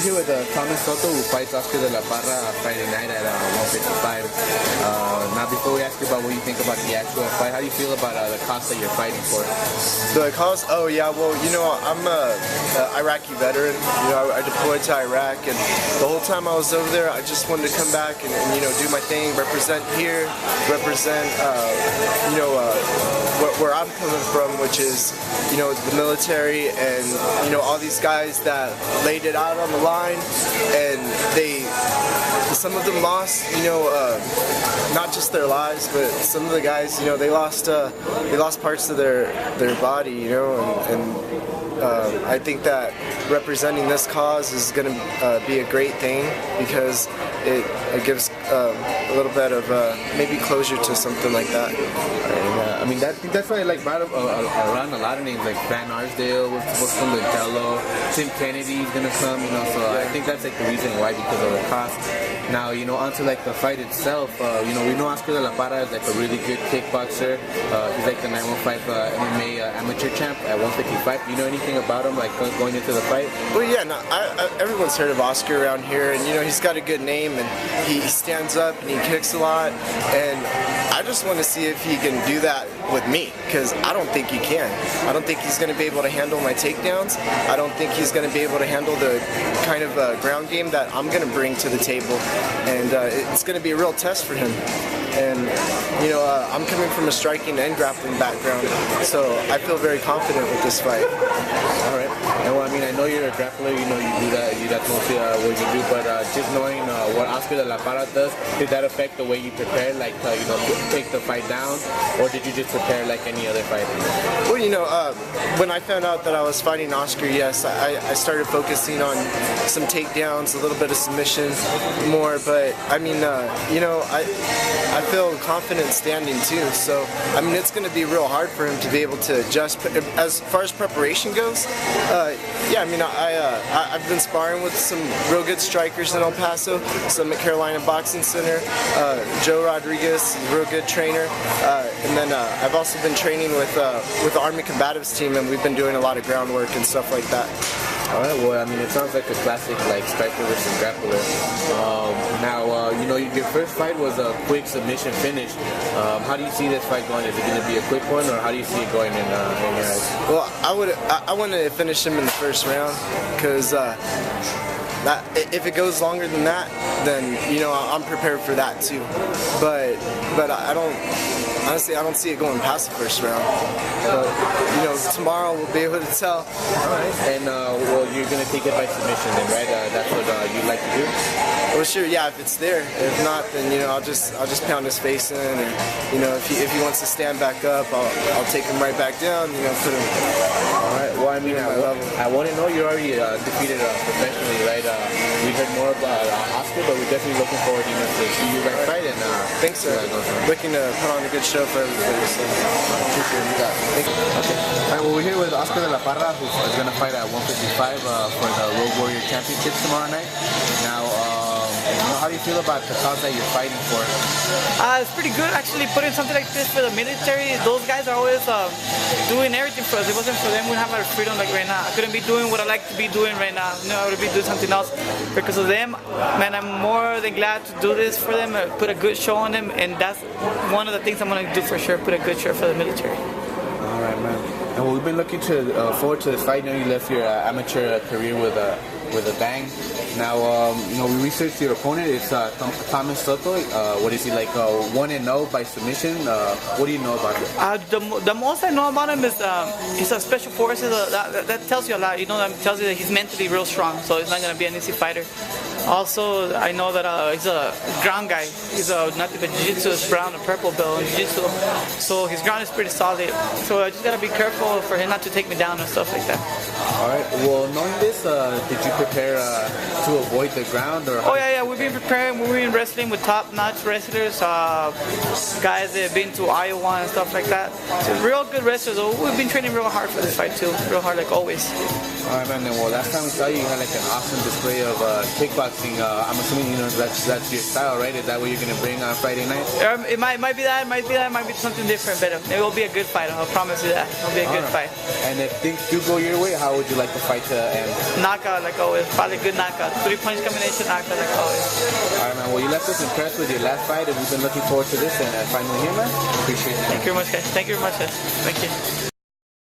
we're here with Soto, who fights Oscar de la Parra Friday night at 155. Now, before we ask you about what you think about the actual fight, how do you feel about the cause that you're fighting for? The cause? Oh, yeah, well, you know, I'm a Iraqi veteran. You know, I deployed to Iraq, and the whole time I was over there, I just wanted to come back and you know, do my thing, represent here, represent, where I'm coming from, which is, you know, the military and, you know, all these guys that laid it out on the line, and some of them lost, you know, not just their lives, but some of the guys, you know, they lost parts of their body, you know, and I think that representing this cause is going to be a great thing, because it gives a little bit of maybe closure to something like that. And, I mean, that's why I like brought up around a lot of names, like Van Arsdale, what's from Lidello, Tim Kennedy's gonna come, you know. So I think that's like the reason why, because of the cost. Now, you know, onto like the fight itself, you know, we know Oscar de la Parra is like a really good kickboxer. He's like the 915 MMA amateur champ at 155. Do you know anything about him, like going into the fight? Well, yeah, no, everyone's heard of Oscar around here, and you know, he's got a good name, and he stands up and he kicks a lot, and I just want to see if he can do that with me, because I don't think he can. I don't think he's going to be able to handle my takedowns. I don't think he's going to be able to handle the kind of ground game that I'm going to bring to the table, and it's going to be a real test for him. And you know, I'm coming from a striking and grappling background, so I feel very confident with this fight. All right. And well, I mean, I know you're a grappler. You know, you do that. That's mostly what you do. But just knowing what Oscar de la Parra does, did that affect the way you prepare? Like, you know, take the fight down, or did you just prepare like any other fight? Well, you know, when I found out that I was fighting Oscar, yes, I started focusing on some takedowns, a little bit of submission, more. But I mean, you know, I feel confident standing too. So I mean, it's going to be real hard for him to be able to adjust. As far as preparation goes, yeah, I mean, I've been sparring with some real good strikers in El Paso, some at Carolina Boxing Center. Joe Rodriguez, a real good trainer, and then I've also been training with the Army Combatives team, and we've been doing a lot of groundwork and stuff like that. Alright, well, I mean, it sounds like a classic, like, striker versus grappler. Now, you know, your first fight was a quick submission finish. How do you see this fight going? Is it going to be a quick one, or how do you see it going in your eyes? Well, I want to finish him in the first round, because if it goes longer than that, then, you know, I'm prepared for that too. But I don't. Honestly, I don't see it going past the first round. But, you know, tomorrow we'll be able to tell. All right. And, well, you're going to take it by submission then, right? That's what you'd like to do? Well, sure, yeah, if it's there. If not, then, you know, I'll just pound his face in, and, you know, if he wants to stand back up, I'll take him right back down, you know, put him. All right. Well, I mean, I want to know you already defeated professionally, right? We heard more about Oscar, but we're definitely looking forward, you know, to see you guys fight. And thanks, sir. Looking to put on a good show for everybody. So appreciate you guys. Thank you. Okay. All right. Well, we're here with Oscar de la Parra, who's going to fight at 155 for the Road Warrior Championships tomorrow night. Now, how do you feel about the cause that you're fighting for? It's pretty good, actually. Putting something like this for the military. Those guys are always doing everything for us. If it wasn't for them, we wouldn't have our freedom like right now. I couldn't be doing what I like to be doing right now. You know, I would be doing something else. Because of them, man, I'm more than glad to do this for them, put a good show on them, and that's one of the things I'm going to do for sure, put a good show for the military. All right, man. And well, we've been looking forward to this fight. You know, you left your amateur career with a bang. Now, you know, we researched your opponent. It's Thomas Soto. What is he, like 1-0 by submission? What do you know about him? The most I know about him is he's a special forces. That tells you a lot. You know, that tells you that he's mentally real strong. So he's not going to be an easy fighter. Also, I know that he's a ground guy. He's nothing but jiu-jitsu, is brown and purple belt in jiu-jitsu. So his ground is pretty solid. So I just got to be careful for him not to take me down and stuff like that. All right. Well, knowing this, did you prepare to avoid the ground? Or oh, yeah. We've been preparing. We've been wrestling with top-notch wrestlers, guys that have been to Iowa and stuff like that. So real good wrestlers. We've been training real hard for this fight, too. Real hard, like always. All right, man. Well, last time we saw you, you had like an awesome display of kickboxing. I'm assuming, you know, that's your style, right? Is that what you're going to bring on Friday night? It might be that. Might be something different, but it will be a good fight. I'll promise you that. It'll be a good fight. And if things do go your way, how would you like the fight to end? Knockout, like always. Probably good knockout. 3-punch combination knockout, like always. All right, man. Well, you left us impressed with your last fight, and we've been looking forward to this and finally here, man. Appreciate it. Thank you very much, guys. Thank you very much, guys. Thank you.